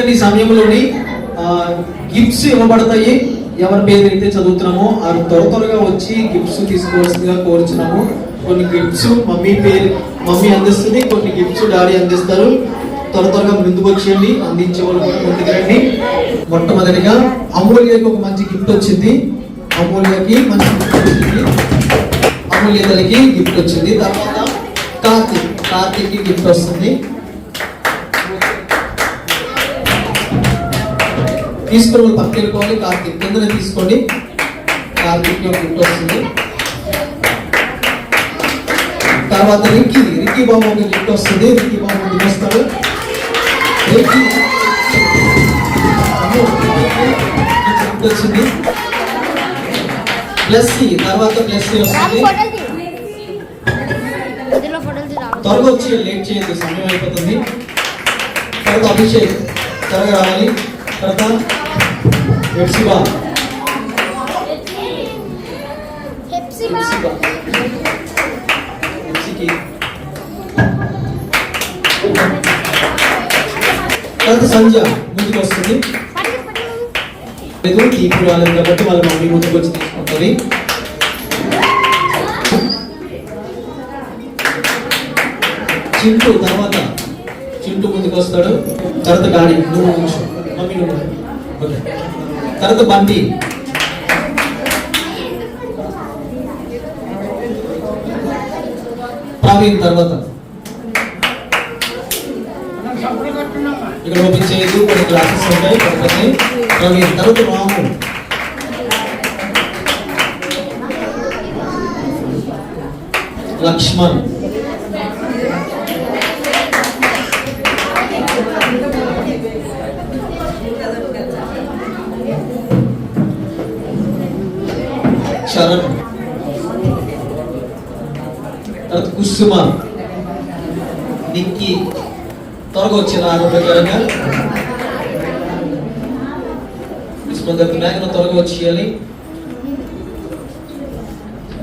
మంచిదండి. ఈ సమయంలోని గిఫ్ట్స్ ఇవ్వబడతాయి. ఎవరి పేరు అయితే చదువుతున్నామో అది త్వరగా వచ్చి గిఫ్ట్స్ తీసుకోవాల్సిందిగా కోరుచున్నాము. కొన్ని గిఫ్ట్స్ మమ్మీ అందిస్తుంది, కొన్ని గిఫ్ట్స్ డాడీ అందిస్తారు. త్వరగా ముందుకు వచ్చేయండి, అందించే వాళ్ళు కూడా ముందుకు రండి. మొట్టమొదటిగా అమూల్యకి ఒక మంచి గిఫ్ట్ వచ్చింది. అమూల్యకి మంచి గిఫ్ట్ వచ్చింది. అమూల్య తల్లికి గిఫ్ట్ వచ్చింది. తర్వాత కార్తీక్కి గిఫ్ట్ వస్తుంది. తీసుకుని వాళ్ళు పక్కన వెళ్ళిపోవాలి. కార్తీక్ కిందనే తీసుకోండి. కార్తీక్కి ఒక గిఫ్ట్ వస్తుంది. తర్వాత రిక్కీ బాబు ఒక గిఫ్ట్ వస్తుంది. రిక్కీ బాబు ముందుకు వస్తాడు. గిఫ్ట్ వచ్చింది. ప్లస్సీ తర్వాత ప్లస్సీ వస్తుంది. త్వరగా వచ్చి లేట్ చేయదు, సమయం అయిపోతుంది. తర్వాత అభిషేక్ త్వరగా రావాలి. తర్వాత హెప్సిబా తర్వాత సంజ ముందుకు వస్తుంది. ఇప్పుడు వాళ్ళని కాబట్టి వాళ్ళ మమ్మీ ముందుకు వచ్చి తీసుకుంటుంది. చింటూ ముందుకు వస్తాడు. తర్వాత గాడి నువ్వు మమ్మీ నువ్వు. ఓకే. తర్వాత బండి, ప్రవీణ్. తర్వాత ఇక్కడ ఓపెన్ చేయదు, కొన్ని క్లాసెస్ ఉంటాయి. ప్రవీణ్. తర్వాత రాము, లక్ష్మణ్, శరణ్, తర్వాత కుసుమ, నిక్కి. త్వరగా వచ్చిన ఆరోగ్యకరంగా వినాయకుడు త్వరగా వచ్చేయాలి.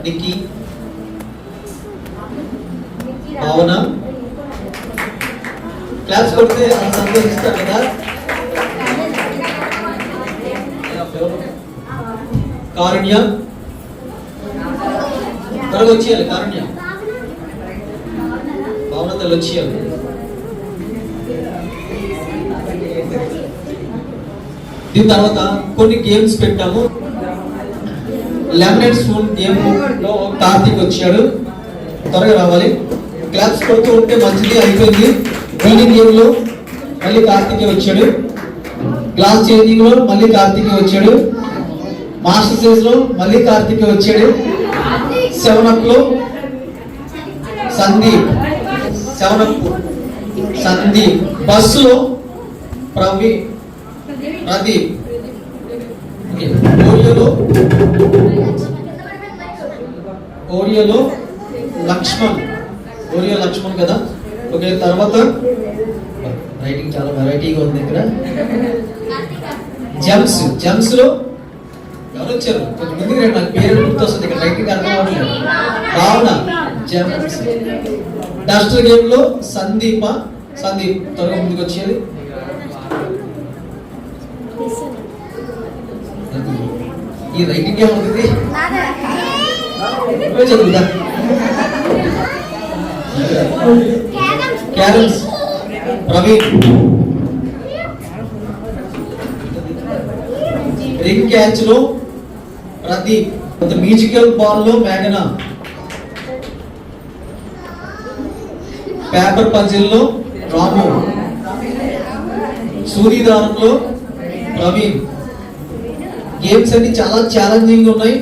నిక్కి, భావన. క్లాస్ కొడితే సంతోషిస్తారు కదా. కారుణ్య త్వరగా వచ్చేయాలి. కారుణ్య, భావన తల్లి వచ్చేయాలి. దీని తర్వాత కొన్ని గేమ్స్ పెట్టాము. లెమనేడ్ స్పూన్ గేమ్ లో కార్తీక్ వచ్చాడు. త్వరగా రావాలి. క్లాప్స్ కొడుతూ ఉంటే మంచిది. అయిపోయింది. వీలింగ్ గేమ్ లో మళ్ళీ కార్తీక్ వచ్చాడు. గ్లాస్ చేంజింగ్ లో మళ్ళీ కార్తీక్ వచ్చాడు. మాస్టర్ సేజ్ లో మళ్ళీ కార్తీక్ వచ్చాడు. 7up లో సందీప్. 7up సందీప్. బస్సులో ప్రదీప్. ఓరియోలో లక్ష్మణ్. కదా. ఓకే. తర్వాత రైటింగ్ చాలా వెరైటీగా ఉంది ఇక్కడ. జెమ్స్ లో ఎవరు వచ్చారు? కొంచెం ముందుకు రండి, నాకు పేరు గుర్తొస్తుంది. ఇక్కడ రైటింగ్ అర్థం అవ్వట్లేదు. భావన. జెమ్స్. డస్టర్ గేమ్ లో సందీప్ త్వరగా ముందుకు వచ్చేది. ఈ రైటింగ్ ఏమవుతుంది చదువుతా. క్యారమ్స్ ప్రవీణ్. రింగ్ క్యాచ్ లో ప్రదీప్. మ్యూజికల్ బాల్ లో మేఘన. పేపర్ పజిల్ లో రాము. సూర్యదారంలో ప్రవీణ్. గేమ్స్ అన్ని చాలా ఛాలెంజింగ్ ఉన్నాయి.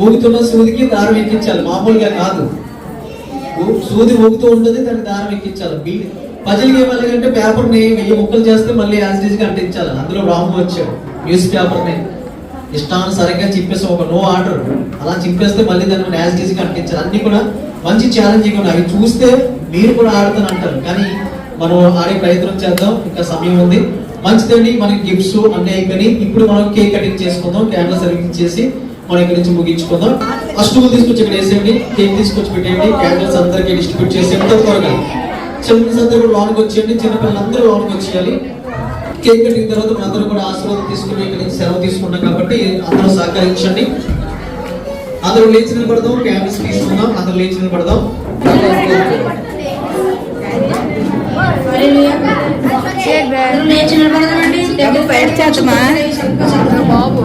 ఊగుతున్న సూదికి దారం ఎక్కించాలి, మామూలుగా కాదు. సూది ఊగుతూ ఉంటుంది, దానికి దారం ఎక్కించాలి. పజిల్ గేమ్ ఎలాగంటే పేపర్ ని 1000 ముక్కలు చేస్తే మళ్ళీ యాజ్ గా అంటించాలి. అందులో రాము వచ్చాడు. న్యూస్ పేపర్ ని ఇష్టానుసారంగా చింపేసి ఒక నో ఆర్డర్ అలా చింపేస్తే మళ్ళీ దాన్ని యాజ్ గా అంటించాలి. అన్ని కూడా మంచి ఛాలెంజింగ్ ఉన్నాయి. అవి చూస్తే మీరు కూడా ఆడుతాను అంటారు, కానీ మనం ఆడే ప్రయత్నం చేద్దాం. ఇంకా సమయం ఉంది. మంచిదండి. మనకి గిఫ్ట్స్ అన్నీ అయిపోయి ఇప్పుడు మనం కేక్ కటింగ్ చేసుకుందాం. క్యాండిల్ సర్వింగ్ చేసి మనం ఇక్కడ నుంచి ముగించుకుందాం. ఆ స్టూల్ తీసుకొచ్చి ఇక్కడ వేసేయండి. కేక్ తీసుకొచ్చి పెట్టేయండి. క్యాండిల్స్ అందరికీ డిస్ట్రిబ్యూట్ చేసేయండి. త్వరగా చిల్డ్రన్స్ అందరూ కూడా లోనికి వచ్చేయండి. చిన్నపిల్లలందరూ లోనికి వచ్చేయాలి. కేక్ కట్టిన తర్వాత మనందరం కూడా ఆశీర్వాదం తీసుకుని ఇక్కడ నుంచి సెలవు తీసుకున్నాం కాబట్టి అందరూ సహకరించండి. అందరూ లేచి నిలబడదాం, క్యాండిల్స్ తీసుకుందాం, అందరూ లేచి నిలబడదాం. బాబు